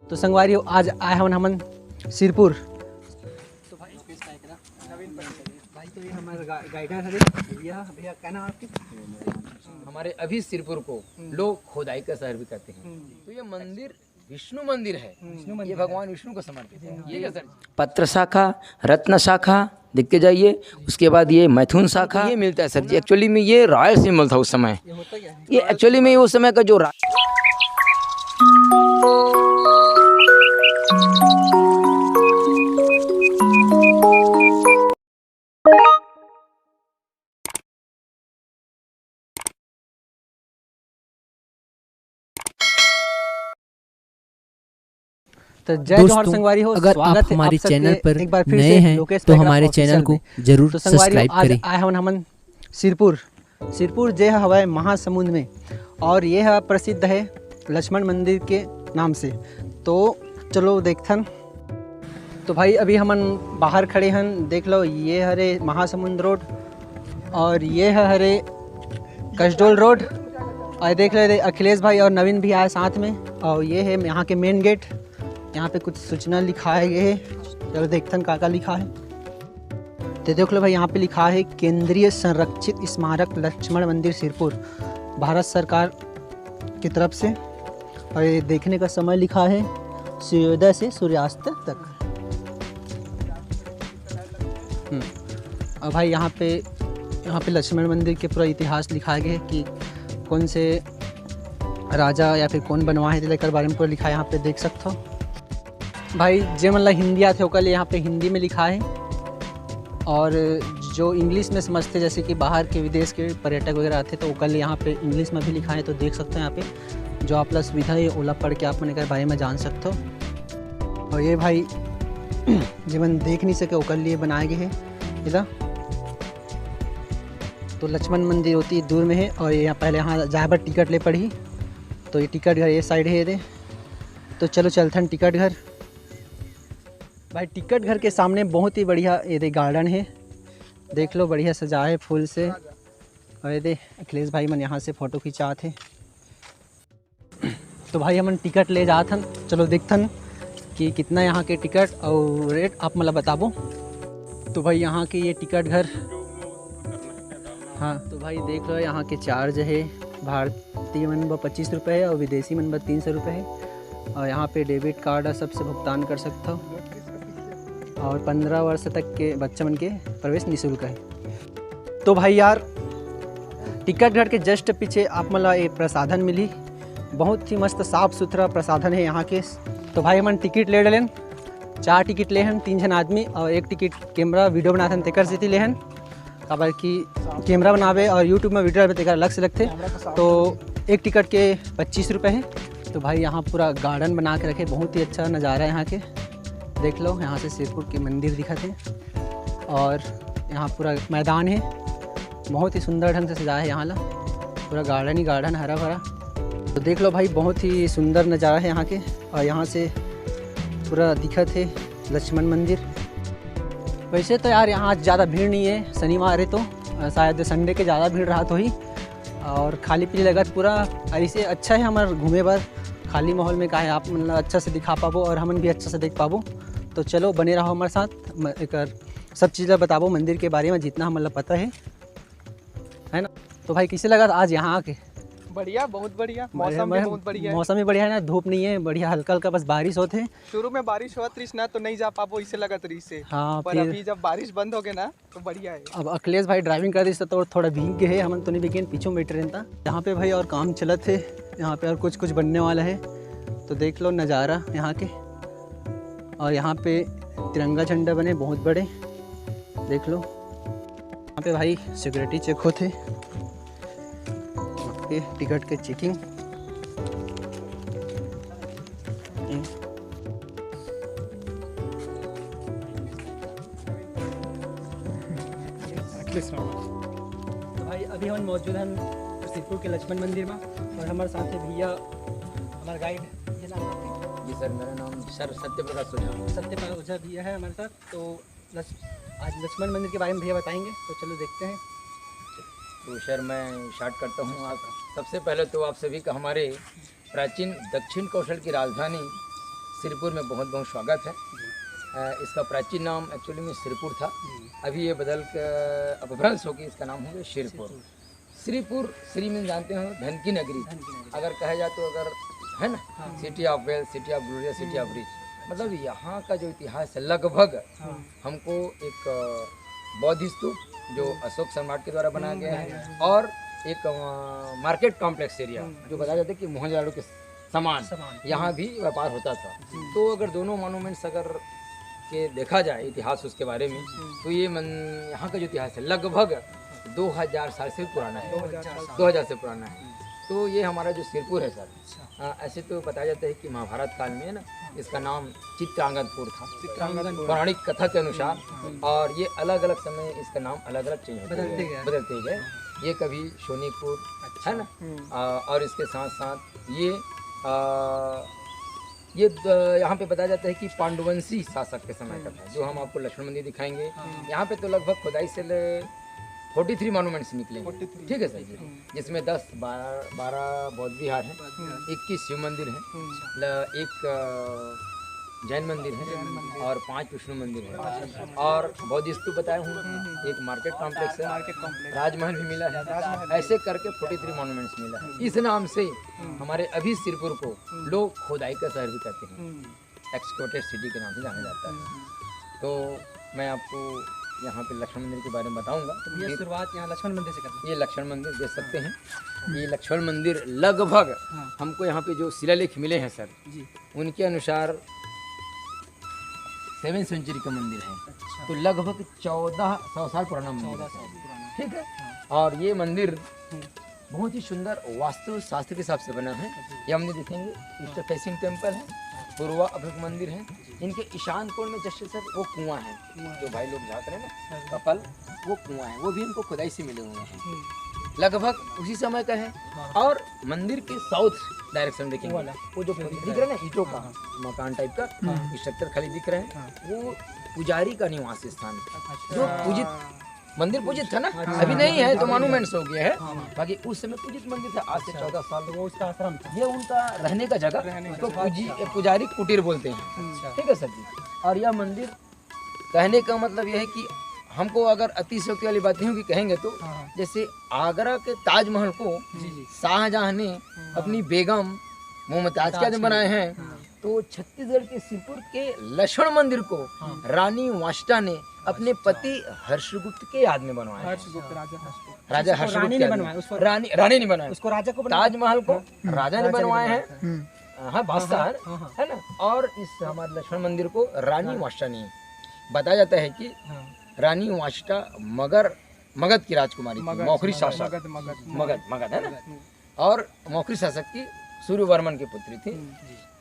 तो संगवारी आज आए हमन सिरपुर। तो भाई नवीन भाई तो ये हमारे गाइडर है भैया। भैया क्या नाम आपके? हमारे अभी सिरपुर को लोग खोदाई का शहर भी कहते हैं। तो ये मंदिर विष्णु मंदिर है, ये भगवान विष्णु को समर्पित है। ये क्या सर? पत्र शाखा, रत्न शाखा देख के जाइए, उसके बाद ये मैथुन शाखा ये मिलता है सर जी। एक्चुअली में ये रॉयल सिंबल था उस समय। ये होता क्या है? ये एक्चुअली में उस समय का जो तो जय जौहर संगवारी हो। अगर आप हमारे चैनल पर नए हैं तो हमारे चैनल को जरूर तो संगवारी सब्सक्राइब आज करें। आए हमन सिरपुर। सिरपुर जे हवा महासमुंद में, और ये है प्रसिद्ध है लक्ष्मण मंदिर के नाम से। तो चलो देखथन। तो भाई अभी हमन बाहर खड़े हन, देख लो ये हरे महासमुंद रोड और ये है हरे कसडोल रोड। और देख ले अखिलेश भाई और नवीन भी आए साथ में। और ये है यहाँ के मेन गेट। यहाँ पे कुछ सूचना लिखा है ये। चलो देखथन का लिखा है। तो देख लो भाई यहाँ पे लिखा है केंद्रीय संरक्षित स्मारक लक्ष्मण मंदिर सिरपुर, भारत सरकार की तरफ से। और ये देखने का समय लिखा है सूर्योदय से सूर्यास्त तक। और भाई यहाँ पे लक्ष्मण मंदिर के पूरा इतिहास लिखा गया है कि कौन से राजा या फिर कौन बनवाए थे, लेकर बारे में पूरा लिखा है। यहाँ पे देख सकते हो भाई। जे मतलब हिंदी आते हो कल यहाँ पे हिंदी में लिखा है, और जो इंग्लिश में समझते जैसे कि बाहर के विदेश के पर्यटक वगैरह आते तो कल यहाँ पे इंग्लिश में भी लिखा है। तो देख सकते हो यहाँ पे जो आप सुविधा है ओला पढ़ के आप मैंने बारे में जान सकते हो। और ये भाई जीवन देख नहीं सके ओकर लिए बनाए गए हैं इधर। तो लक्ष्मण मंदिर होती है दूर में है, और यहाँ पहले यहाँ जाए पर टिकट ले पड़ी। तो ये टिकट घर ये साइड है ये। तो चलो चलथन टिकट घर। भाई टिकट घर के सामने बहुत ही बढ़िया ये गार्डन है, देख लो बढ़िया सजा है फूल से। और ये अखिलेश भाई मन यहाँ से फ़ोटो खिंचाते। तो भाई हमन टिकट ले जाथन। चलो देखथन कि कितना यहाँ के टिकट और रेट आप मतलब बताबो। तो भाई यहाँ के ये टिकट घर, हाँ तो भाई देख लो यहाँ के चार्ज है। भारतीय मन ब 25 रुपये है और विदेशी मन ब 300 रुपये है। और यहाँ पे डेबिट कार्ड सबसे भुगतान कर सकते हो। और 15 वर्ष तक के बच्चे मन के प्रवेश निःशुल्क है। तो भाई यार टिकट घर के जस्ट पीछे आप मतलब ये प्रसाधन मिली, बहुत ही मस्त साफ़ सुथरा प्रसाधन है यहाँ के। तो भाई मन टिकट ले डलेन, 4 टिकट ले हन 3 जन आदमी, और 1 टिकट कैमरा वीडियो बनाथन तेकर से ले हन। काबर कि कैमरा बनावे और यूट्यूब में वीडियो तेकर अलग से लगते। तो 1 टिकट के 25 रुपये है। तो भाई यहाँ पूरा गार्डन बना के रखे, बहुत ही अच्छा नज़ारा है यहाँ के। देख लो यहाँ से सिरपुर के मंदिर दिखाते हैं, और यहाँ पूरा मैदान है, बहुत ही सुंदर ढंग से सजाया है यहाँ ला। पूरा गार्डन ही गार्डन हरा भरा। तो देख लो भाई बहुत ही सुंदर नज़ारा है यहाँ के। और यहाँ से पूरा दिखत है लक्ष्मण मंदिर। वैसे तो यार यहाँ ज़्यादा भीड़ नहीं है, शनिवार है तो शायद संडे के ज़्यादा भीड़ रहा तो ही। और खाली पीली लगत पूरा ऐसे अच्छा है हमारे घूमे पर। खाली माहौल में का है आप मतलब अच्छा से दिखा पाबो और हमन भी अच्छा से देख पाबो। तो चलो बने रहो हमारे साथ, एक सब चीज़ें बताबो मंदिर के बारे में जितना हमें पता है ना। तो भाई कैसे लगा आज यहाँ आके? बढ़िया, बहुत बढ़िया। मौसम भी बहुत बढ़िया है। मौसम भी बढ़िया है ना, धूप नहीं है, बढ़िया हल्का हल्का बस बारिश होते हैं। शुरू में बारिश हुआ त्रिस ना तो नहीं जा पाबो, इससे लगा त्रिस से। हाँ पर अभी जब बारिश बंद हो गए ना तो बढ़िया है। अब अखिलेश भाई ड्राइविंग कर रही तो थोड़ा भीग गए है, हमन तो नहीं भीगे, पीछे बैठे रहता। यहाँ पे भाई और काम चलत है, यहाँ पे और कुछ बनने वाला है। तो देख लो नज़ारा यहाँ के। और यहाँ पे तिरंगा झंडा बने बहुत बड़े, देख लो। यहाँ पे भाई सिक्योरिटी चेक होते, टिकट के चेकिंग। तो भाई अभी हम मौजूद हैं सिरपुर के लक्ष्मण मंदिर में, और हमारे साथ है भैया हमारा गाइड। ये नाम आपका? जी सर, मेरा नाम सर सत्यप्रकाश ओझा। सत्यप्रकाश ओझा भैया है हमारे साथ। तो आज लक्ष्मण मंदिर के बारे में भैया बताएंगे, तो चलो देखते हैं। तो सर मैं स्टार्ट करता हूँ। आप सबसे पहले तो आप सभी का हमारे प्राचीन दक्षिण कौशल की राजधानी सिरपुर में बहुत बहुत स्वागत है। इसका प्राचीन नाम एक्चुअली में सिरपुर था, अभी ये बदल कर अपभ्रंश होकर इसका नाम हो गया श्रीपुर। श्रीपुर, श्री में जानते हो धन की नगरी, अगर कहा जाए तो अगर है ना, city of wealth, city of Gloria, city of rich, मतलब यहाँ का जो इतिहास है लगभग हमको एक बौद्ध स्तूप जो अशोक सम्राट के द्वारा बनाया गया है और एक मार्केट कॉम्प्लेक्स एरिया जो बताया जाता है कि मोहनजोदड़ो के समान यहाँ भी व्यापार होता था। तो अगर दोनों मॉन्यूमेंट्स अगर के देखा जाए इतिहास उसके बारे में, तो ये यहाँ का जो इतिहास है लगभग 2000 साल से पुराना है, 2000 से पुराना है। तो ये हमारा जो सिरपुर है सर, ऐसे तो बताया जाता है कि महाभारत काल में ना इसका नाम चित्रांगदपुर था, पौराणिक कथा के अनुसार, और ये अलग अलग समय इसका नाम अलग अलग चेंज बदलते गए। ये कभी शोनीपुर है ना, और इसके साथ साथ ये यहाँ पे बताया जाता है कि पांडुवंशी शासक के समय का था, जो हम आपको लक्ष्मण मंदिर दिखाएंगे। यहाँ पे तो लगभग खुदाई से 43 मॉन्यूमेंट्स निकलेंगे, ठीक है सर जी, जिसमें 10-12 बौद्ध विहार हैं, 21 शिव मंदिर हैं, एक जैन मंदिर है और 5 विष्णु मंदिर है, और बौद्ध स्तूप बताए हूँ, एक मार्केट कॉम्प्लेक्स है, राजमहल भी मिला है। ऐसे करके 43 मॉन्यूमेंट्स मिला है। इस नाम से हमारे अभी सिरपुर को लोग खोदाई का शहर भी कहते हैं, एक्सक्लूडेड सिटी के नाम से जाना जाता है। तो मैं आपको यहाँ पे लक्ष्मण मंदिर के बारे में बताऊंगा। तो ये शुरुआत यहाँ लक्ष्मण मंदिर से करते हैं। ये लक्ष्मण मंदिर देख सकते हैं, ये लक्ष्मण मंदिर लगभग हमको यहाँ पे जो शिलालेख मिले हैं सर जी, उनके अनुसार 7वीं सेंचुरी का मंदिर है। तो लगभग 1400 साल पुराना मंदिर है, ठीक है। और ये मंदिर बहुत ही सुंदर वास्तु शास्त्र के हिसाब से बना है। ये हमने देखेंगे ईस्ट फेसिंग टेम्पल है, पूर्वा अभिमुख मंदिर है। इनके ईशान कोण में जैसे सर वो कुआं है, जो भाई लोग जाते हैं ना कपल, वो कुआं है, वो भी इनको खुदाई से मिले हुए हैं, लगभग उसी समय का है। और मंदिर के साउथ डायरेक्शन देखेंगे, वो जो दिख रहा है ना ईंटों का मकान टाइप का स्ट्रक्चर खाली दिख रहे हैं, वो पुजारी का निवास स्थान, जो पूजित मंदिर पूजित था ना, अभी नहीं है तो मॉन्यूमेंट्स हो गया है, बाकी उस समय पूजित मंदिर था, आज से 14 साल। वो उसका आश्रम था, ये उनका रहने का जगह, तो पुजारी कुटीर बोलते हैं, ठीक है सर जी। और यह मंदिर कहने का मतलब यह है कि हमको अगर अतिशयोक्ति वाली बात नहीं होगी कहेंगे तो, जैसे आगरा के ताजमहल को शाहजहां ने अपनी बेगम मुमताज के बनाए हैं, तो छत्तीसगढ़ के सिरपुर के लक्ष्मण मंदिर को रानी वाष्टा ने अपने पति हर्षगुप्त के याद में बनवाया। राजा हर्षगुप्त ने बनवाया, रानी ने बनवाया उसको, राजा को ताजमहल को राजा ने बनवाया है, हाँ बादशाह है ना। और इस हमारे लक्ष्मण मंदिर को रानी वाष्टा ने, बताया जाता है कि रानी वाष्टा मगध की राजकुमारी थी, मौखरी शासक, मगध है ना, और मौखरी शासक की सूर्यवर्मन की पुत्री थी।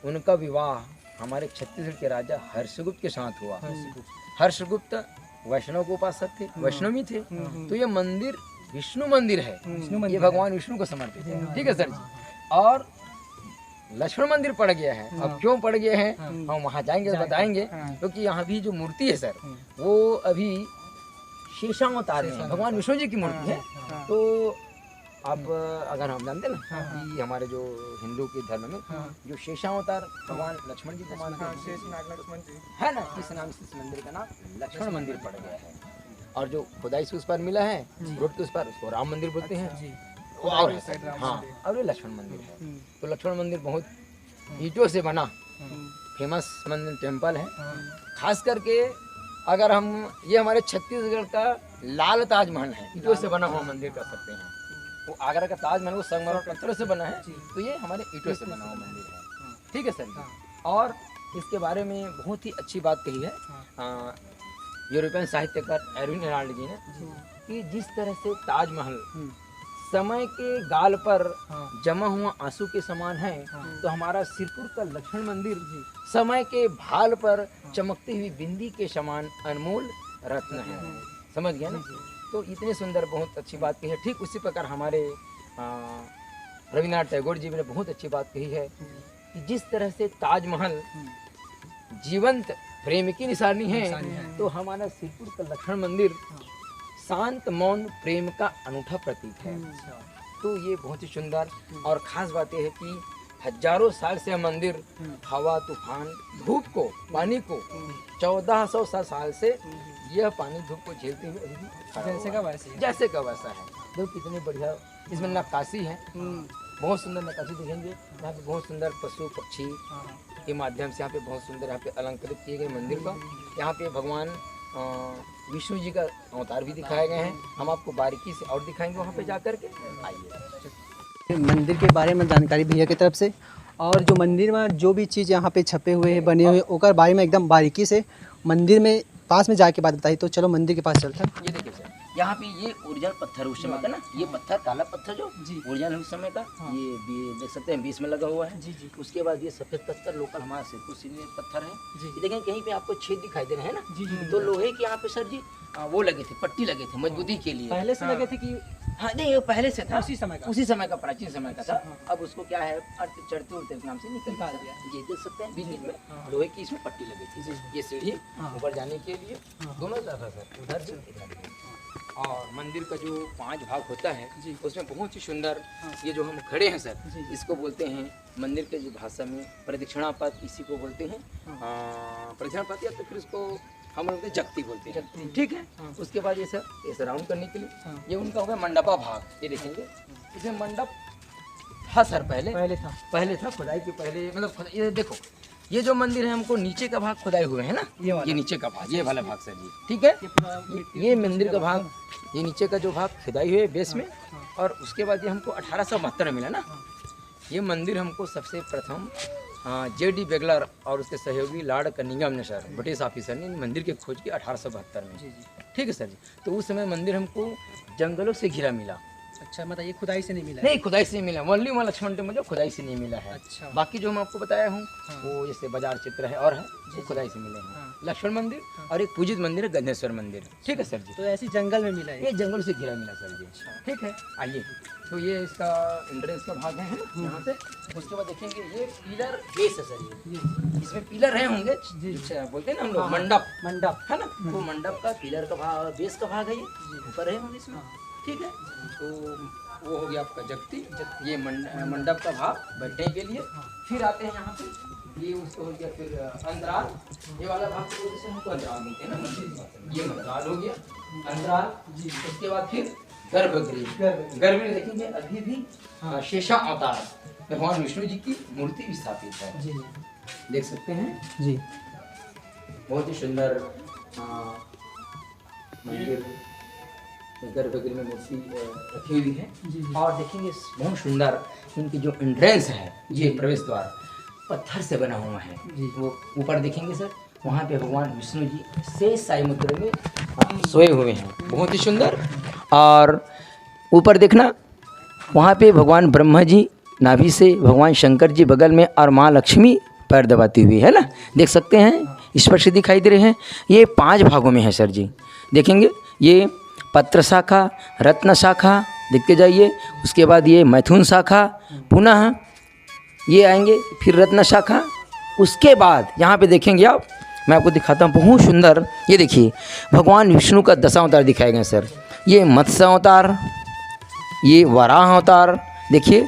उनका विवाह हमारे छत्तीसगढ़ के राजा हर्षगुप्त के साथ हुआ। हर्षगुप्त वैष्णव को उपासक थे, वैष्णवी थे। तो ये मंदिर विष्णु मंदिर है, ये भगवान विष्णु को समर्पित है, ठीक है सर जी। और लक्ष्मण मंदिर पड़ गया है, अब क्यों पड़ गया है हम वहाँ जाएंगे तो बताएंगे, क्योंकि यहाँ भी जो मूर्ति है सर वो अभी शेषावतार में भगवान विष्णु जी की मूर्ति है। तो अब अगर हम जानते ना कि हमारे जो हिंदू के धर्म में जो शेषावतार भगवान लक्ष्मण जी को मानते हैं ना, इस नाम से इस मंदिर का नाम लक्ष्मण मंदिर पड़ गया है। और जो खुदाई से उस पर मिला है रोड के उस पर, उसको राम मंदिर बोलते हैं, और हाँ, और ये लक्ष्मण मंदिर है। तो लक्ष्मण मंदिर बहुत ईंटों से बना फेमस मंदिर टेम्पल है। खास करके अगर हम ये हमारे छत्तीसगढ़ का लाल ताजमहल है, ईंटों से बना हुआ मंदिर कर सकते हैं। वो आगरा का ताजमहल वो संगमरमर पत्थरों से बना है, तो ये हमारे ईंटों से बना हुआ मंदिर है, ठीक है सर। और इसके बारे में बहुत ही अच्छी बात कही है यूरोपियन साहित्यकार एरविन हेराल्ड जी ने, कि जिस तरह से ताजमहल समय के गाल पर जमा हुआ आंसू के समान है, तो हमारा सिरपुर का लक्ष्मण मंदिर समय के भाल पर चमकती हुई बिंदी के समान अनमोल रत्न है। समझ गया ना? तो इतने सुंदर बहुत अच्छी बात कही है। ठीक उसी प्रकार हमारे रविन्द्रनाथ टैगोर जी ने बहुत अच्छी बात कही है कि जिस तरह से ताजमहल जीवंत प्रेम की निशानी है, तो हमारा सिरपुर का लक्ष्मण मंदिर शांत मौन प्रेम का अनूठा प्रतीक है। तो ये बहुत ही सुंदर, और ख़ास बात यह है कि हजारों साल से यह मंदिर हवा, तूफान, धूप को, पानी को 1400 साल से यह पानी धूप को झेलते हुए अभी भी खड़ा जैसे हुआ का है। वैसे ही। जैसे का वैसा है। देखो कितनी बढ़िया इसमें नक्काशी है, बहुत सुंदर नक्काशी देखेंगे। यहाँ पे बहुत सुंदर पशु पक्षी के माध्यम से यहाँ पे बहुत सुंदर यहाँ पे अलंकृत किए गए मंदिर का। यहाँ पे भगवान विष्णु जी का अवतार भी दिखाए गए हैं। हम आपको बारीकी से और दिखाएंगे वहाँ पे जा कर के। आइए। मंदिर के बारे में जानकारी भैया की तरफ से, और जो मंदिर में जो भी चीज़ यहाँ पे छपे हुए हैं, बने हुए, ओकर बारे में एकदम बारीकी से मंदिर में पास में जाके बात बताई। तो चलो मंदिर के पास चलते हैं। ये देखिए सर, यहाँ पे ये ओरिजिनल पत्थर उस समय का ना, ये पत्थर काला पत्थर जो ओरिजिनल उस समय का, ये देख सकते हैं बीच में लगा हुआ है। उसके बाद ये सफेद पत्थर लोकल हमारा सिरपुर सीनियर पत्थर है। ये देखें कहीं पे आपको छेद दिखाई दे रहे हैं ना, तो लोहे के यहाँ पे सर जी वो लगे थे, पट्टी लगे थे मजबूती के लिए। पहले से लगे थे कि हाँ नहीं, वो पहले से था, उसी समय का प्राचीन समय का था। अब उसको क्या है चढ़ते उड़ते नाम से निकल दिया। ये देख सकते हैं बीच में लोहे की इसमें पट्टी लगी थी। ये सीढ़ी ऊपर जाने के लिए दोनों तरफ है सर, उधर से इधर भी। और मंदिर का जो 5 भाग होता है उसमें बहुत ही सुंदर ये जो हम खड़े हैं सर, इसको बोलते हैं मंदिर के जो भाषा में प्रदक्षिणा पथ, इसी को बोलते हैं प्रदक्षिणा पथ, या तो फिर इसको हम लोग जगती बोलते हैं। ठीक है। उसके बाद ये सर ऐसे राउंड करने के लिए ये उनका हो गया मंडपा भाग। ये देखेंगे इसमें मंडप था सर, पहले था खुदाई के पहले, मतलब ये देखो ये जो मंदिर है हमको नीचे का भाग खुदाई हुए है ना, ये नीचे का भाग, ये वाला भाग सर जी। ठीक है। ये मंदिर का भाग, ये नीचे का जो भाग खुदाई हुए बेस में, और उसके बाद ये हमको 1872 में मिला ना। ये मंदिर हमको सबसे प्रथम J.D. बेगलर और उसके सहयोगी लॉर्ड कनिंघम ने सर, ब्रिटिश ऑफिसर ने मंदिर की खोज की 1872 में। ठीक है सर जी। तो उस समय मंदिर हमको जंगलों से घिरा मिला। अच्छा, मतलब ये खुदाई से नहीं मिला? नहीं, खुदाई से नहीं मिला। वनली वहाँ लक्ष्मण टेम्पल खुदाई से नहीं मिला है। अच्छा। बाकी जो मैं आपको बताया हूँ वो जैसे बाजार चित्र है और है, वो खुदाई से मिले हैं। लक्ष्मण मंदिर और एक पूजित मंदिर है गंधेश्वर मंदिर। ठीक है सर जी। तो ऐसी जंगल में मिला है? ये जंगल से घिरा मिला सर जी। ठीक है। आइए, तो ये इसका एंट्रेंस का भाग है यहाँ से। उसके बाद देखेंगे ये पिलर बेस है सर, ये इसमें पिलर रहे होंगे, बोलते हैं ना हम लोग मंडप है ना, वो मंडप का पिलर का भाग, बेस का भाग है, ये ऊपर रहे होंगे इसमें। ठीक है। तो वो हो गया आपका जगती, ये मंडप का भाग बैठने के लिए। फिर आते हैं यहाँ पे, ये उसको हो गया फिर अंतराल, ये वाला भाग को जैसे हमको अंतराल मिलते हैं ना, ये अंतराल हो गया अंतराल। उसके बाद फिर गर्भगृह। गर्भगृह देखेंगे अभी भी शेषा अवतार भगवान विष्णु जी की मूर्ति स्थापित है। देख सकते हैं जी, बहुत ही सुंदर मंदिर, गर्भगृह में मूर्ति रखी हुई है। और देखेंगे बहुत सुंदर इनकी जो एंट्रेंस है, ये प्रवेश द्वार पत्थर से बना हुआ है। वो ऊपर देखेंगे सर, वहाँ पे भगवान विष्णु जी शेष साई मुद्रा में सोए हुए हैं, बहुत ही सुंदर। और ऊपर देखना, वहाँ पे भगवान ब्रह्मा जी नाभि से, भगवान शंकर जी बगल में, और माँ लक्ष्मी पैर दबाती हुई है ना, देख सकते हैं, स्पष्ट दिखाई दे रहे हैं। ये 5 भागों में है सर जी। देखेंगे ये पत्र शाखा, रत्न शाखा, देखते जाइए। उसके बाद ये मैथुन शाखा, पुनः ये आएंगे, फिर रत्न शाखा। उसके बाद यहाँ पे देखेंगे आप, मैं आपको दिखाता हूँ, बहुत सुंदर। ये देखिए भगवान विष्णु का 10 अवतार दिखाए गए सर। ये मत्स्य अवतार, ये वराह अवतार, देखिए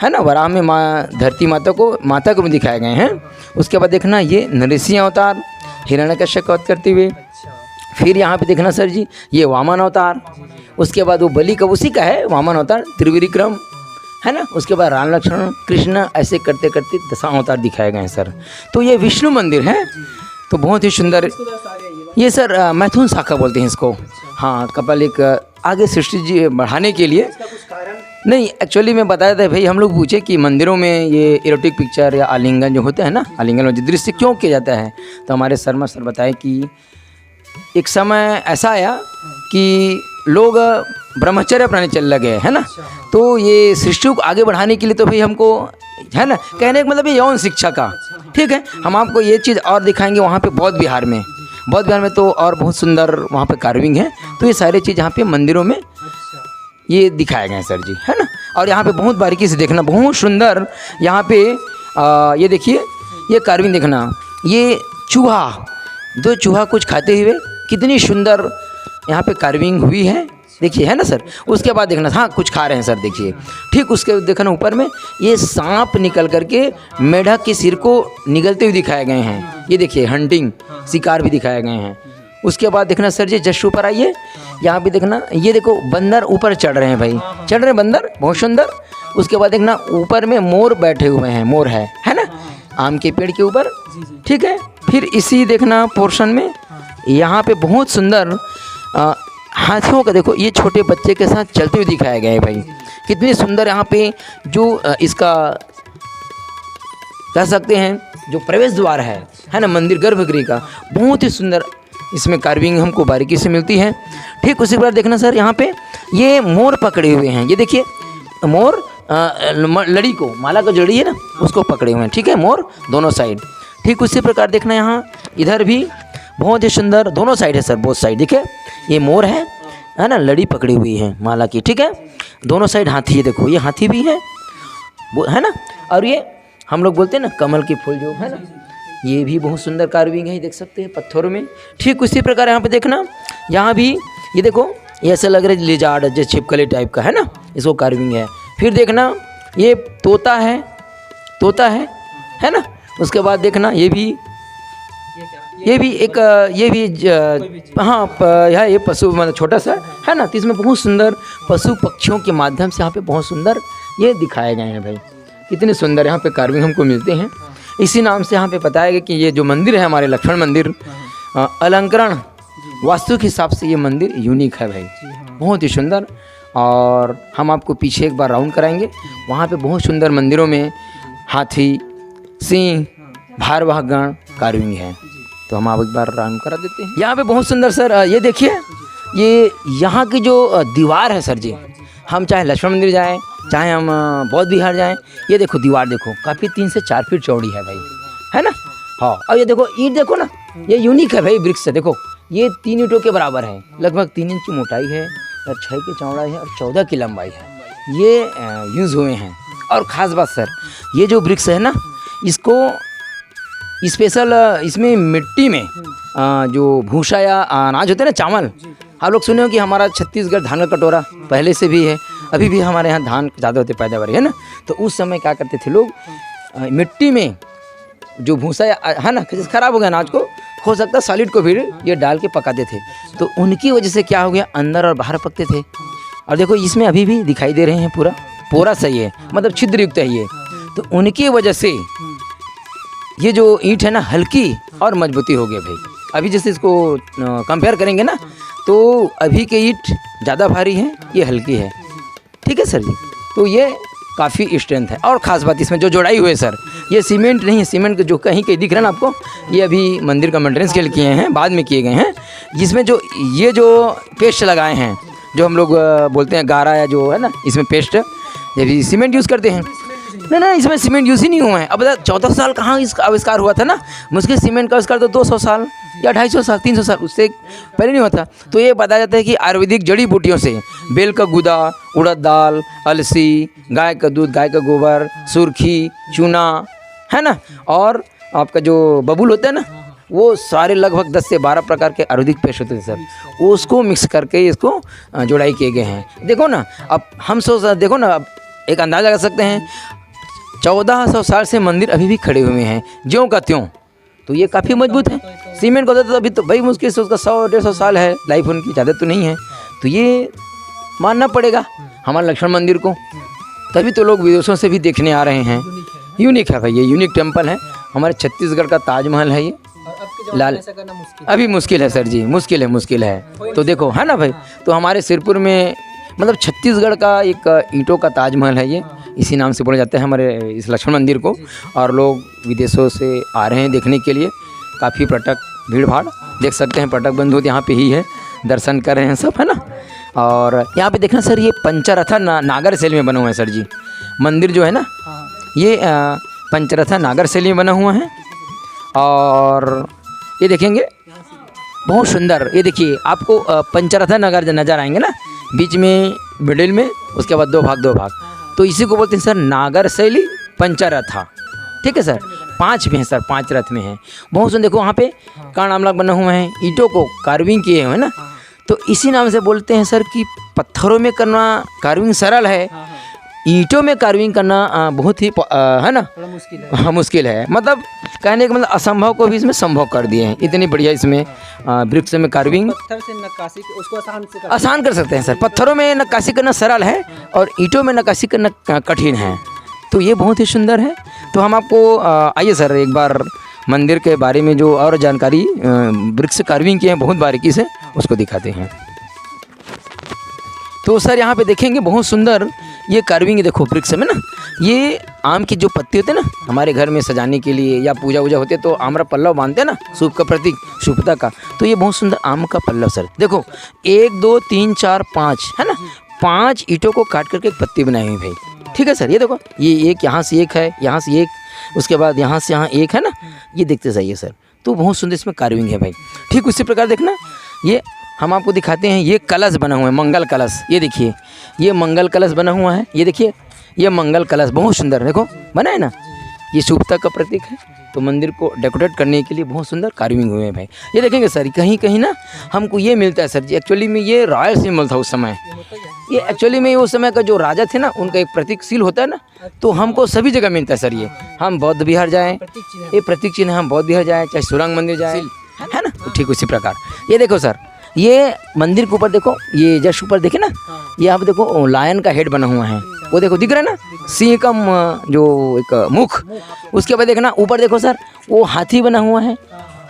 है ना, वराह में माँ धरती माता को माता के रूप दिखाए गए हैं। उसके बाद देखना ये नृसिंह अवतार, हिरण्यकश्यप का वध करते हुए। फिर यहाँ पे देखना सर जी, ये वामन अवतार। उसके बाद वो बलि का उसी का है वामन अवतार, त्रिविक्रम है ना। उसके बाद राम लक्ष्मण कृष्ण, ऐसे करते करते 10 अवतार दिखाए गए हैं सर। तो ये विष्णु मंदिर है, तो बहुत ही सुंदर। ये सर मैथुन शाखा बोलते हैं इसको। हाँ, कपाल एक आगे सृष्टि जी बढ़ाने के लिए नहीं, एक्चुअली मैं बताया था भाई, हम लोग पूछे कि मंदिरों में ये इरोटिक पिक्चर या आलिंगन जो होते हैं ना, आलिंगन और दृश्य क्यों किया जाता है, तो हमारे शर्मा सर बताए कि एक समय ऐसा आया कि लोग ब्रह्मचर्य अपनाने चल लगे है ना, तो ये सृष्टि को आगे बढ़ाने के लिए तो भाई हमको है ना, कहने का मतलब ये यौन शिक्षा का। ठीक है, हम आपको ये चीज़ और दिखाएंगे वहाँ पे बौद्ध विहार में। बौद्ध विहार में तो और बहुत सुंदर वहाँ पे कार्विंग है, तो ये सारी चीज़ यहाँ पे मंदिरों में ये दिखाए गए हैं सर जी, है ना। और यहाँ पे बहुत बारीकी से देखना, बहुत सुंदर यहाँ पे ये देखिए, ये कार्विंग देखना, ये चूहा, 2 चूहा कुछ खाते हुए, कितनी सुंदर यहाँ पे कार्विंग हुई है। देखिए, है ना सर। उसके बाद देखना, हाँ कुछ खा रहे हैं सर, देखिए। ठीक उसके देखना ऊपर में ये सांप निकल करके मेढक के सिर को निगलते हुए दिखाए गए हैं। ये देखिए हंटिंग, शिकार भी दिखाए गए हैं। उसके बाद देखना सर जी, जस्ट ऊपर आइए, यहाँ पे देखना, ये देखो बंदर ऊपर चढ़ रहे हैं भाई, चढ़ रहे हैं बंदर, बहुत सुंदर। उसके बाद देखना ऊपर में मोर बैठे हुए हैं, मोर है ना, आम के पेड़ के ऊपर, ठीक है। फिर इसी देखना पोर्शन में यहाँ पे बहुत सुंदर हाथियों का, देखो ये छोटे बच्चे के साथ चलते हुए दिखाए गए हैं भाई। कितनी सुंदर यहाँ पे जो इसका कह सकते हैं जो प्रवेश द्वार है ना, मंदिर गर्भगृह का, बहुत ही सुंदर इसमें कार्विंग हमको बारीकी से मिलती है। ठीक उसी प्रकार देखना सर, यहाँ पे ये मोर पकड़े हुए हैं, ये देखिए मोर लड़ी को, माला का जड़ी है ना, उसको पकड़े हुए हैं, ठीक है, मोर दोनों साइड। ठीक उसी प्रकार देखना यहाँ इधर भी बहुत ही सुंदर, दोनों साइड है सर, बोथ साइड, देखिए ये मोर है ना, लड़ी पकड़ी हुई है माला की, ठीक है। दोनों साइड हाथी है, देखो ये हाथी भी है ना। और ये हम लोग बोलते हैं ना कमल के फूल जो है ना, ये भी बहुत सुंदर कार्विंग है, देख सकते हैं पत्थरों में। ठीक उसी प्रकार यहाँ पे देखना, यहाँ भी ये देखो, ये ऐसा लग रहा है लिजार्ड जैसे छिपकली टाइप का है ना, इसको कार्विंग है। फिर देखना ये तोता है ना। उसके बाद देखना ये भी एक हाँ ये पशु मतलब छोटा सा है ना, तो इसमें बहुत सुंदर पशु पक्षियों के माध्यम से यहाँ पे बहुत सुंदर ये दिखाए गए हैं भाई। कितने सुंदर यहाँ पे कार्विंग हमको मिलते हैं। इसी नाम से यहाँ पे बताया गया कि ये जो मंदिर है हमारे लक्ष्मण मंदिर, अलंकरण वास्तु के हिसाब से ये मंदिर यूनिक है भाई, बहुत ही सुंदर। और हम आपको पीछे एक बार राउंड कराएंगे, वहाँ पे बहुत सुंदर मंदिरों में हाथी, सिंह, भारवाहगण कार्विंग है, तो हम आप एक बार राउंड करा देते हैं। यहाँ पे बहुत सुंदर सर, ये देखिए, ये यहाँ की जो दीवार है सर जी, हम चाहे लक्ष्मण मंदिर जाएं, चाहे हम बौद्ध विहार जाएं, ये देखो दीवार देखो, काफ़ी 3 से 4 फीट चौड़ी है भाई, है ना। हाँ, और ये देखो ईंट देखो ना, ये यूनिक है भाई, वृक्ष से देखो, ये 3 ईंटों के बराबर है, लगभग 3 इंच की मोटाई है और 6 की चौड़ाई है और 14 की लंबाई है, ये यूज़ हुए हैं। और ख़ास बात सर, ये जो वृक्ष है ना, इसको स्पेशल इसमें मिट्टी में जो भूसा या अनाज होते हैं ना, चावल, आप लोग सुने हो कि हमारा छत्तीसगढ़ धान का कटोरा पहले से भी है, अभी भी हमारे यहाँ धान ज़्यादा होते पैदावार है ना, तो उस समय क्या करते थे लोग, मिट्टी में जो भूसा है ना, ख़राब हो गया अनाज को, हो सकता है सॉलिड को भी ये डाल के पकाते थे, तो उनकी वजह से क्या हो गया, अंदर और बाहर पकते थे। और देखो इसमें अभी भी दिखाई दे रहे हैं, पूरा सही है, मतलब छिद्र युक्त है ये, तो उनकी वजह से ये जो ईंट है ना हल्की और मजबूती हो गई भाई। अभी जैसे इसको कंपेयर करेंगे ना, तो अभी के ईंट ज़्यादा भारी है, ये हल्की है, ठीक है सर जी। तो ये काफ़ी स्ट्रेंथ है। और ख़ास बात इसमें जो जोड़ाई हुई है सर, ये सीमेंट नहीं है, सीमेंट जो कहीं दिख रहा है ना आपको, ये अभी मंदिर का मेंटेनेंस के लिए किए हैं, बाद में किए गए हैं। जिसमें जो ये जो पेस्ट लगाए हैं, जो हम लोग बोलते हैं गारा या जो है ना, इसमें पेस्ट ये भी सीमेंट यूज़ करते हैं ना, इसमें सीमेंट यूज़ ही नहीं हुआ है। अब 14 साल कहाँ इसका आविष्कार हुआ था ना, मुश्किल सीमेंट का आविष्कार तो 200 साल या 250 साल 300 साल उससे पहले नहीं होता। तो ये बताया जाता है कि आयुर्वेदिक जड़ी बूटियों से बेल का गुदा, उड़द दाल, अलसी, गाय का दूध, गाय का गोबर, सुर्खी, चूना है ना, और आपका जो बबूल होता है ना, वो सारे लगभग 10 से 12 प्रकार के आयुर्वेदिक पेस्ट होते हैं सर, उसको मिक्स करके इसको जोड़ाई किए गए हैं। देखो ना, अब हम देखो ना, अब एक अंदाज़ा कर सकते हैं, 1400 साल से मंदिर अभी भी खड़े हुए हैं ज्यों का त्यों, तो ये काफ़ी मजबूत है। सीमेंट को तो अभी तो भाई मुश्किल से उसका 100-150 साल है लाइफ, उनकी ज़्यादा तो नहीं है, तो ये मानना पड़ेगा हमारे लक्ष्मण मंदिर को, तभी तो लोग विदेशों से भी देखने आ रहे हैं। यूनिक है भाई, ये यूनिक टेम्पल है, हमारे छत्तीसगढ़ का ताजमहल है ये। लाल अभी मुश्किल है सर जी, मुश्किल है। तो देखो है ना भाई, तो हमारे सिरपुर में मतलब छत्तीसगढ़ का एक ईंटों का ताजमहल है ये, इसी नाम से बोला जाता है हमारे इस लक्ष्मण मंदिर को। और लोग विदेशों से आ रहे हैं देखने के लिए, काफ़ी पर्यटक भीड़ भाड़ देख सकते हैं, पर्यटक बंधु यहाँ पे ही है, दर्शन कर रहे हैं सब, है ना। और यहाँ पे देखना सर, ये पंचरथा नागर शैली में बना हुआ है सर जी, मंदिर जो है ना, ये पंचरथा नागर शैली में बना हुआ है। और ये देखेंगे बहुत सुंदर, ये देखिए आपको पंचरथा नगर नज़र आएंगे ना, बीच में मिडिल में, उसके बाद 2 भाग, तो इसी को बोलते हैं सर नागर शैली पंचरथा, ठीक है सर। 5 में है सर, 5 रथ में है, बहुत सुंदर। देखो वहाँ पे कान आमलाक बना हुआ है, ईंटों को कार्विंग किए हुए हैं ना, तो इसी नाम से बोलते हैं सर कि पत्थरों में करना कार्विंग सरल है, ईंटों में कार्विंग करना बहुत ही है ना, थोड़ा मुश्किल है। हाँ मुश्किल है, मतलब कहने का मतलब असंभव को भी इसमें संभव कर दिए हैं। इतनी बढ़िया इसमें वृक्ष में कार्विंग पत्थर से नक्काशी उसको आसान कर सकते हैं सर। पत्थरों में नक्काशी करना सरल है और ईंटों में नक्काशी करना कठिन है, तो ये बहुत ही सुंदर है। तो हम आपको आइए सर एक बार मंदिर के बारे में जो और जानकारी वृक्ष कार्विंग की है बहुत बारीकी से, उसको दिखाते हैं। तो सर यहाँ पे देखेंगे बहुत सुंदर ये कार्विंग, देखो वृक्ष में ना, ये आम की जो पत्ती होते हैं ना, हमारे घर में सजाने के लिए या पूजा वूजा होते तो आम का पल्लव बांधते हैं ना, शुभ का प्रतीक, शुभता का। तो ये बहुत सुंदर आम का पल्लव सर, देखो 1 2 3 4 5 है ना, 5 ईंटों को काट करके एक पत्ती बनाई हुई भाई। ठीक है सर, ये देखो ये एक यहाँ से एक है, यहाँ से एक, उसके बाद यहाँ से यहाँ एक है ना, ये देखते जाइए सर। तो बहुत सुंदर इसमें कार्विंग है भाई। ठीक उसी प्रकार देखना, ये हम आपको दिखाते हैं, ये कलश बना हुआ है, मंगल कलश। ये देखिए ये मंगल कलश बना हुआ है, ये देखिए ये मंगल कलश बहुत सुंदर देखो बना है ना, ये शुभता का प्रतीक है। तो मंदिर को डेकोरेट करने के लिए बहुत सुंदर कार्विंग हुए हैं भाई। ये देखेंगे सर, कहीं कहीं ना हमको ये मिलता है सर जी, एक्चुअली में ये रॉयल सिंबल था उस समय। ये एक्चुअली में उस समय का जो राजा थे ना, उनका एक प्रतीक सील होता है ना, तो हमको सभी जगह मिलता है सर। ये हम बौद्ध विहार जाएँ, ये प्रतीक चिन्ह, हम बौद्ध विहार जाएँ, चाहे सुरंग मंदिर जाए, है ना, तो ठीक उसी प्रकार। ये देखो सर, ये मंदिर के ऊपर देखो, ये जस्ट ऊपर देखे ना, ये यहाँ पे देखो लायन का हेड बना हुआ है, वो देखो दिख रहा है ना, सिंह का जो एक मुख। उसके बाद देखना ऊपर देखो सर, वो हाथी बना हुआ है,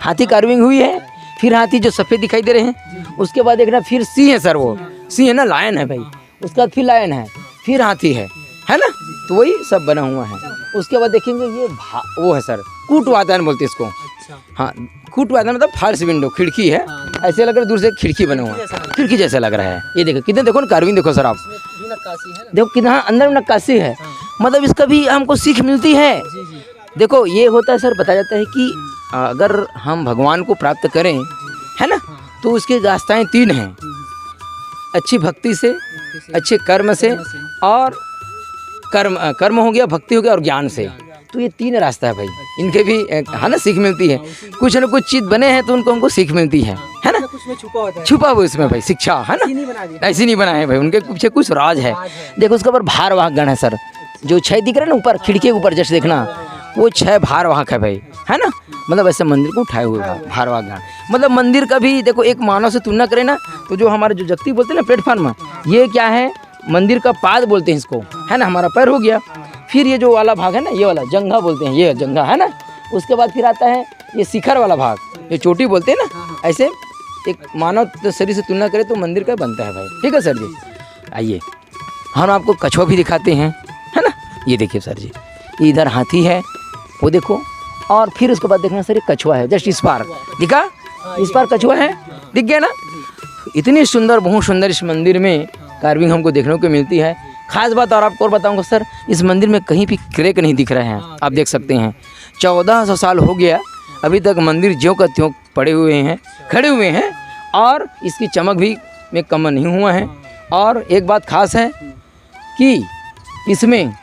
हाथी कार्विंग हुई है, फिर हाथी जो सफ़ेद दिखाई दे रहे हैं। उसके बाद देखना फिर सिंह है सर, वो सिंह है ना, लायन है भाई, उसके बाद फिर लायन है, फिर हाथी है ना, तो वही सब बना हुआ है। उसके बाद देखेंगे ये वो है सर, कूटवादन बोलते हैं इसको। हाँ, कूटवादन मतलब फॉल्स विंडो, खिड़की है, ऐसे लग रहा है दूर से खिड़की बना हुआ है, खिड़की जैसा लग रहा है। ये देखो कितने, देखो ना कार्विंग देखो सर आप, देखो कितना अंदर में नक्काशी है, मतलब इसका भी हमको सीख मिलती है। देखो ये होता है सर, बताया जाता है कि अगर हम भगवान को प्राप्त करें, है ना, तो उसकी रास्ताएं 3 हैं, अच्छी भक्ति से, अच्छे कर्म से, और कर्म हो गया, भक्ति हो गया, और ज्ञान से। तो ये 3 रास्ता है भाई, इनके भी है ना सीख मिलती है। कुछ न कुछ चीज़ बने हैं तो उनको हमको सीख मिलती है ना, कुछ में छुपा होता है, छुपा हुआ इसमें भाई शिक्षा, है ना, ऐसी नहीं बनाए भाई, उनके पीछे कुछ राज है। देखो उसके ऊपर भारवाहक गण है सर, जो 6 दिख रहा है ना ऊपर खिड़की के ऊपर, जैसे देखना वो 6 भारवाहक है भाई, है ना, मतलब ऐसे मंदिर को उठाए हुए भारवाहक गण। मतलब मंदिर का भी देखो, एक मानव से तुलना करें ना, तो जो हमारे जो जगती बोलते हैं ना प्लेटफॉर्म, ये क्या है, मंदिर का पाद बोलते हैं इसको, है ना, हमारा पैर हो गया। फिर ये जो वाला भाग है ना, ये वाला जंघा बोलते हैं, ये जंघा है ना। उसके बाद फिर आता है ये शिखर वाला भाग, ये चोटी बोलते हैं ना। ऐसे एक मानव शरीर से तुलना करें तो मंदिर का बनता है भाई। ठीक है सर जी, आइए हम आपको कछुआ भी दिखाते हैं, है ना। ये देखिए सर जी, इधर हाथी है, वो देखो, और फिर उसके बाद देखना सर ये कछुआ है, जस्ट इस पार दिखा, इस पार कछुआ है, दिख गया ना। इतनी सुंदर, बहुत सुंदर इस मंदिर में कार्विंग हमको देखने को मिलती है। खास बात और आपको और बताऊंगा सर, इस मंदिर में कहीं भी क्रैक नहीं दिख रहे हैं, आप देख सकते हैं। 1400 साल हो गया, अभी तक मंदिर ज्यों का त्यों पड़े हुए हैं, खड़े हुए हैं, और इसकी चमक भी में कम नहीं हुआ है। और एक बात खास है कि इसमें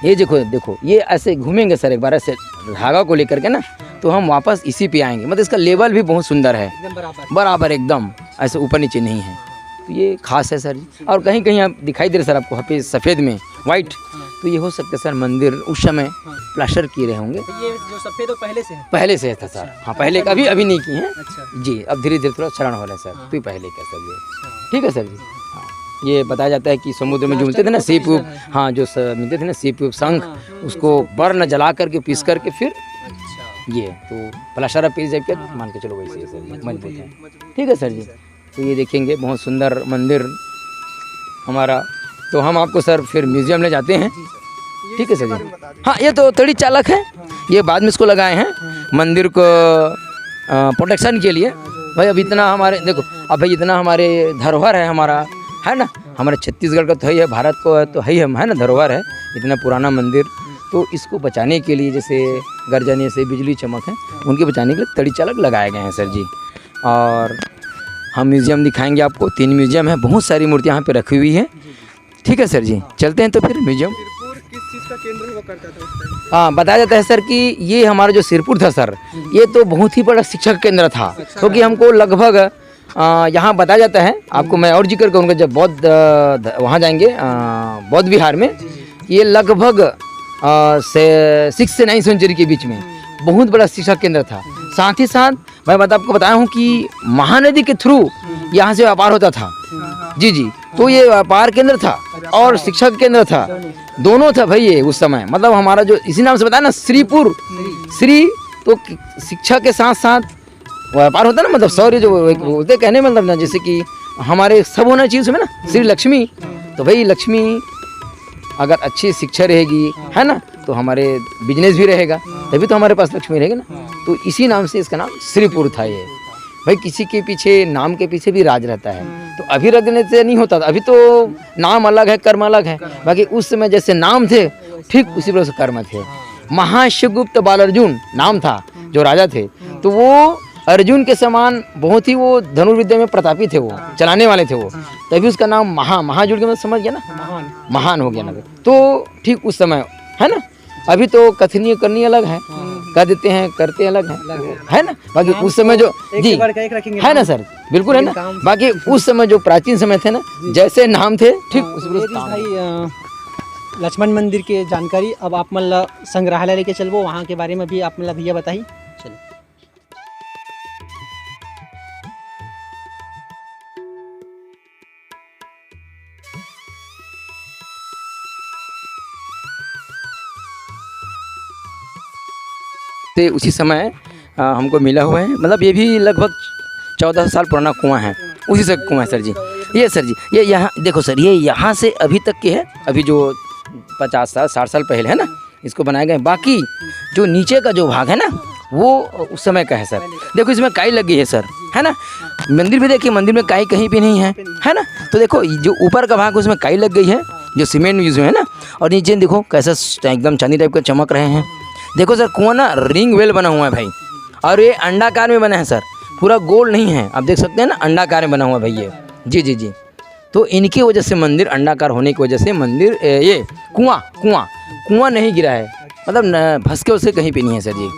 ये देखो ये ऐसे घूमेंगे सर एक बार ऐसे धागा को लेकर के ना, तो हम वापस इसी पे आएंगे। मतलब इसका लेवल भी बहुत सुंदर है, बराबर एकदम, ऐसे ऊपर नीचे नहीं है। तो ये खास है सर जी। और कहीं कहीं आप दिखाई दे रहे सर आपको हफीज सफ़ेद में वाइट, तो ये हो सकता है सर मंदिर उस समय प्लास्टर किए रहे होंगे। ये जो सफ़ेद पहले से था सर। हाँ पहले का अभी नहीं किए हैं जी, अब धीरे धीरे थोड़ा क्षरण हो रहा है सर। तो पहले का सर ये ठीक है सर जी। हाँ, ये बताया जाता है कि समुद्र में जो मिलते थे ना सीप, हाँ जो मिलते थे ना सीप शंख, उसको बर्न जला करके पीस करके फिर ये तो प्लास्टर पीस जब के मान के चलो वैसे सर मजबूत है। ठीक है सर जी। तो ये देखेंगे बहुत सुंदर मंदिर हमारा। तो हम आपको सर फिर म्यूजियम ले जाते हैं। ठीक है सर जी। हाँ ये तो तड़ी चालक है, ये बाद में इसको लगाए हैं मंदिर को प्रोटेक्शन के लिए भाई। अब इतना हमारे देखो, अब भाई इतना हमारे धरोहर है हमारा, है ना, हमारे छत्तीसगढ़ का तो है, भारत को है तो है ही, हम है ना, धरोहर है इतना पुराना मंदिर। तो इसको बचाने के लिए जैसे गर्जने से बिजली चमक है, उनके बचाने के लिए तड़ी चालक लगाए गए हैं सर जी। और हम म्यूज़ियम दिखाएंगे आपको, 3 म्यूज़ियम है, बहुत सारी मूर्तियाँ यहाँ पे रखी हुई है। ठीक है सर जी, चलते हैं तो फिर म्यूज़ियम। किस चीज़ का केंद्र हुआ करता था उस टाइम? हाँ बताया जाता है सर कि ये हमारा जो सिरपुर था सर, ये तो बहुत ही बड़ा शिक्षा केंद्र था, क्योंकि हमको लगभग यहाँ बताया जाता है आपको, मैं और जिक्र करूँगा जब बौद्ध वहाँ जाएंगे बौद्ध विहार में, ये लगभग 6 से 9 सेंचुरी के बीच में बहुत बड़ा शिक्षा केंद्र था। साथ ही साथ मैं आपको बताया हूँ कि महानदी के थ्रू यहाँ से व्यापार होता था। जी जी, तो ये व्यापार केंद्र था और शिक्षा केंद्र था, दोनों था भाई ये उस समय। मतलब हमारा जो इसी नाम से बताया ना श्रीपुर, श्री तो शिक्षा के साथ साथ व्यापार होता ना, मतलब सौर्य जो बोलते कहने मतलब ना, जैसे कि हमारे सब होना चाहिए उसमें ना, श्री लक्ष्मी। तो भाई लक्ष्मी अगर अच्छी शिक्षा रहेगी है ना, तो हमारे बिजनेस भी रहेगा, तभी तो हमारे पास लक्ष्मी रहेगी ना। तो इसी नाम से इसका नाम श्रीपुर था ये। भाई किसी के पीछे, नाम के पीछे भी राज रहता है। तो अभी रखने से नहीं होता था, अभी तो नाम अलग है, कर्म अलग है। बाकी उस समय जैसे नाम थे ठीक उसी तरह से कर्म थे। महाशिवगुप्त बाल अर्जुन नाम था जो राजा थे, तो वो अर्जुन के समान बहुत ही वो धनुर्विद्या में प्रतापी थे, वो चलाने वाले थे वो, तभी उसका नाम महा जुड़ के मतलब समझ गया ना, महान हो गया ना। तो ठीक उस समय है ना, अभी तो कथनीय करनी अलग है, कह देते हैं करते अलग है ना। बाकी उस समय जो जी है ना सर, बिल्कुल है ना। बाकी उस समय जो प्राचीन समय थे ना, जैसे नाम थे ठीक उसी भाई लक्ष्मण मंदिर के जानकारी। अब आप मतलब संग्रहालय लेके चलबो, वहाँ के बारे में भी आप मतलब भैया बताइए। चलो से उसी समय हमको मिला हुआ है। मतलब ये भी लगभग 14 साल पुराना कुआं है, उसी से कुआं है सर जी। ये सर जी, ये यहाँ देखो सर, ये यहाँ से अभी तक के है, अभी जो 50 साल 60 साल पहले है ना इसको बनाए गए। बाकी जो नीचे का जो भाग है ना, वो उस समय का है सर। देखो इसमें काई लगी है सर, है ना। मंदिर भी देखिए, मंदिर में काई कहीं भी नहीं है ना। तो देखो जो ऊपर का भाग उसमें काई लग गई है, जो सीमेंट यूज है ना। और नीचे देखो कैसा एकदम चांदी टाइप का चमक रहे हैं। देखो सर कुआं ना रिंग वेल बना हुआ है भाई, और ये अंडाकार में बना है सर, पूरा गोल नहीं है। आप देख सकते हैं ना, अंडाकार में बना हुआ है भाई ये। जी जी जी, तो इनकी वजह से मंदिर, अंडाकार होने की वजह से मंदिर, ये कुआं नहीं गिरा है, मतलब भसके उससे कहीं पे नहीं है सर जी।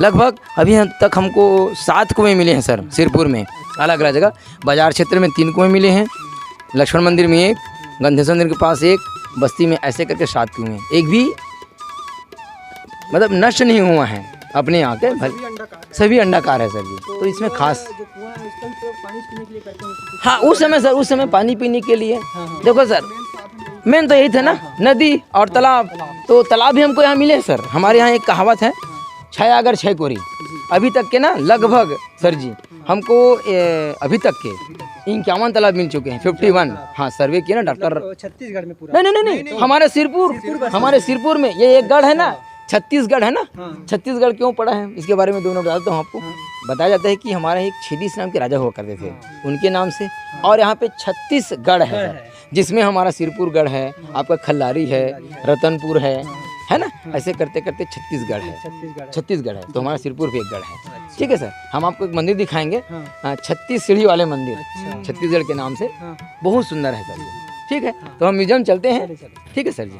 लगभग अभी तक हमको 7 कुएँ मिले हैं सर सिरपुर में, अलग अलग जगह। बाजार क्षेत्र में 3 कुएँ मिले हैं, लक्ष्मण मंदिर में 1, गंधेश्वर मंदिर के पास 1, बस्ती में, ऐसे करके 7 कुएँ। एक भी मतलब नष्ट नहीं हुआ है अपने यहाँ के, सभी अंडाकार है सर जी। तो इसमें खास हाँ उस समय सर, उस समय पानी पीने के लिए देखो सर मेन तो यही था ना, नदी और तालाब। तो तालाब भी हमको यहाँ मिले हैं सर। हमारे यहाँ एक कहावत है, 6 अगर 6 कोरी। अभी तक के ना लगभग सर जी हमको अभी तक के 51 तालाब मिल चुके हैं, 51। हाँ सर्वे किया ना डॉक्टर, छत्तीसगढ़ में पूरा नहीं, हमारे सिरपुर में ये एक गढ़ है ना, छत्तीसगढ़ है ना। छत्तीसगढ़ क्यों पड़ा है इसके बारे में 2 मिनट बताता हूँ आपको। बताया जाता है कि हमारे एक छेदीस नाम के राजा हुआ करते थे, उनके नाम से। और यहाँ पे 36 गढ़ है सर, जिसमें हमारा सिरपुर गढ़ है, आपका खल्लारी है, रतनपुर है ना। ऐसे करते करते छत्तीसगढ़ है। तो हमारा सिरपुर भी एक गढ़ है। ठीक है सर, हम आपको एक मंदिर दिखाएंगे, 36 सीढ़ी वाले मंदिर, छत्तीसगढ़ के नाम से, बहुत सुंदर है सर। ठीक है, तो हम म्यूजियम चलते हैं। ठीक है सर जी।